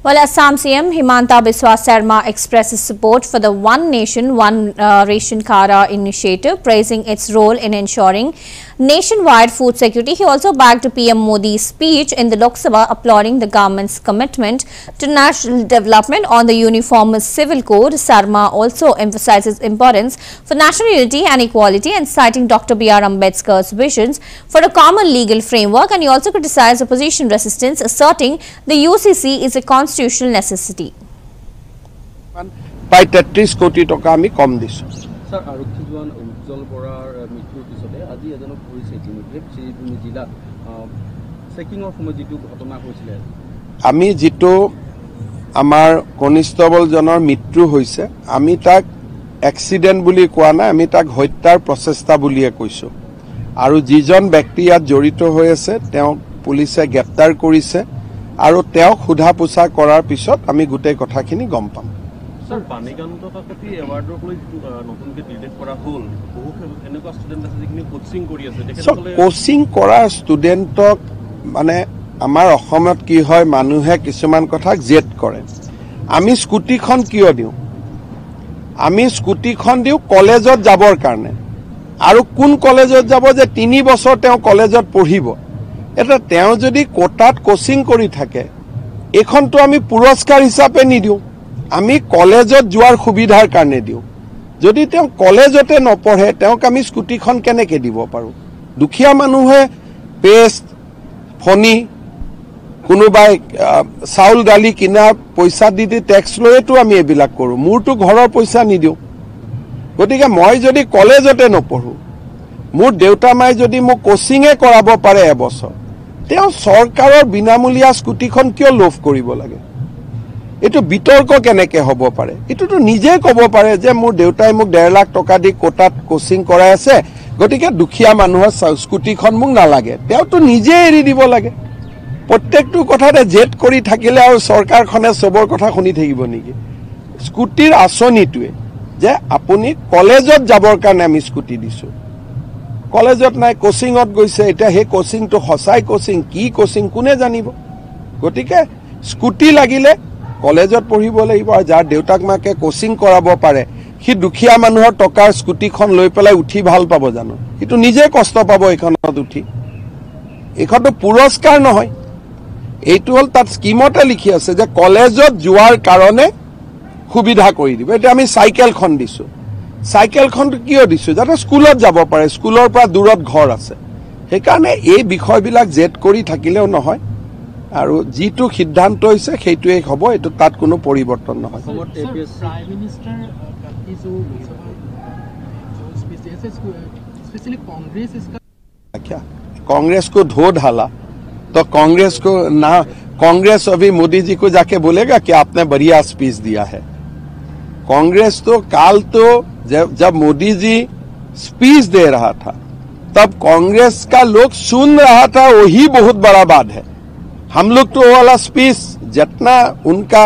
Well, Assam CM Himanta Biswa Sarma expresses support for the One Nation, One Ration Card initiative, praising its role in ensuring nationwide food security. He also backed PM Modi's speech in the Lok Sabha, applauding the government's commitment to national development on the Uniform Civil Code. Sarma also emphasizes importance for national unity and equality, and citing Dr. B.R. Ambedkar's visions for a common legal framework. And he also criticized opposition resistance, asserting the UCC is a constitutional necessity. By 33 কোটি টাকা আমি কম দিছো sir আৰক্ষী জোৱান উজ্জ্বল বৰাৰ মৃত্যুৰ পিছতে আজি এজনক কৰিছে ইতিমধ্যে শ্ৰীভূমি জিলাত চেকিংৰ সময় যেটো ঘটনা হৈছিল আমি যেটো আমাৰ কনিষ্টেবল জনৰ মৃত্যু হৈছে আমি তাক এক্সিডেন্ট বুলি কোৱা নাই আমি তাক হত্যাৰ প্ৰচেষ্টা বুলিয়ে কৈছো আৰু যিজন ব্যক্তি ইয়াত জড়িত হৈ আছে তেওঁ পুলিচে গ্ৰেপ্তাৰ কৰিছে আৰু তেওঁ খুধা পোছা কৰাৰ পিছত আমি গোটেই কথাখিনি গম পাম স্যাৰ বাণীকান্ত কাকতি এৱাৰ্ডৰ লৈ নতুনকৈ ডিটেক্ট কৰা হ'ল বহু এনেকুৱা ষ্টুডেন্ট আছে যিখিনি কোচিং কৰি আছে দেখেনলে কোচিং কৰা ষ্টুডেন্টক মানে আমাৰ অসমত কি হয় মানুহে কিছুমান কথা জেট কৰে আমি স্কুটিখন কিয় দিও আমি স্কুটিখন দিও কলেজত যাবৰ কাৰণে আৰু কোন কলেজত যাব যে 3 বছৰ তেওঁ কলেজত পঢ়িব এটা তেওঁ যদি কোটাত কোচিং কৰি থাকে এখনটো আমি পুৰস্কাৰ হিচাপে নিদিও আমি কলেজত যোৱাৰ সুবিধাৰ কাৰণে দিও যদি তেওঁ কলেজতে নপঢ়ে তেওঁক আমি স্কুটিখন কেনেকৈ দিব পাৰো দুখীয়া মানুহে পেষ্ট ফনি কোনোবাই চাউল দালি কিনা পইচা দি ট্যাক্স লৈতো আমি এবিলাক কৰো মোৰটো ঘৰৰ পইচা নিদিও গতিকে মই যদি কলেজতে নপঢ়ো মোৰ দেউতা মাই যদি মোক কোচিংে কৰাব পাৰে এবছৰ তেওঁ চৰকাৰৰ বিনামূলীয়া স্কুটিখন কিয় লোভ কৰিব লাগে এটো বিতৰ্ক কেনেকৈ হ'ব পাৰে এটোটো নিজে ক'ব পাৰে যে মোৰ দেউতাই মোক 1.5 লাখ টকা দি কোটাত কোচিং কৰাই আছে গতিকে দুখীয়া মানুহৰ স্কুটিখন মোক নালাগে তেওঁটো নিজে এৰি দিব লাগে প্ৰত্যেকটো কথাতে জেট কৰি থাকিলে আৰু চৰকাৰখনে সবৰ কথা শুনি থাকিব নেকি স্কুটিৰ আঁচনিটোৱে যে আপুনি কলেজত যাবৰ কাৰণে আমি স্কুটি দিছো কলেজত নাই কোচিংত গৈছে এটা হে কোচিংটো হসাই কোচিং কি কোচিং কোনে জানিব গতিকে স্কুটি লাগিলে কলেজত পঢ়িব লাগিব আৰু যাৰ দেউতাক মাকে কোচিং কৰাব পাৰে সি দুখীয়া মানুহৰ টকাৰ স্কুটিখন লৈ পেলাই উঠি ভাল পাব জানো এটো নিজে কষ্ট পাব এখনত উঠি এখনটো পুৰস্কাৰ নহয় এইটো হল তাত স্কিমতে লিখি আছে যে কলেজত যোৱাৰ কাৰণে সুবিধা কৰি দিব এটা আমি সাইকেলখন দিছো সাইকেলখন কিয় দিছো যাতে স্কুলত যাব পাৰে স্কুলৰ পৰা দূৰত ঘৰ আছে সেইকাৰণে এই বিষয়বিলাক জেট কৰি থাকিলেও নহয় আৰু যেটো সিদ্ধান্ত হৈছে সেইটোই হ'ব এটো তাত কোনো পৰিৱৰ্তন নহয় प्राइम मिनिस्टर की जो स्पेशली कांग्रेस इसका क्या कांग्रेस को धो डाला तो कांग्रेस को ना कांग्रेस अभी मोदी जी को जाके बोलेगा कि आपने बढ़िया स्पीच दिया है कांग्रेस तो काल तो जब मोदी जी स्पीच दे रहा था तब कांग्रेस का लोग सुन रहा था वही बहुत बड़ा बात है हम लोग तो वाला स्पीच जितना उनका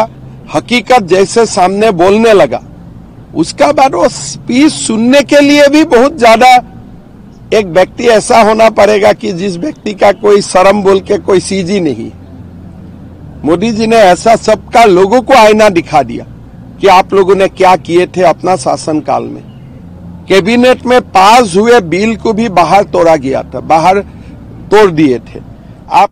हकीकत जैसे सामने बोलने लगा उसका बाद वो स्पीच सुनने के लिए भी बहुत ज्यादा एक व्यक्ति ऐसा होना पड़ेगा कि जिस व्यक्ति का कोई शर्म बोल के कोई चीज ही नहीं मोदी जी ने ऐसा सबका लोगों को आईना दिखा दिया कि आप लोगों ने क्या किए थे अपना शासनकाल में कैबिनेट में पास हुए बिल को भी बाहर तोड़ा गया था बाहर तोड़ दिए थे आप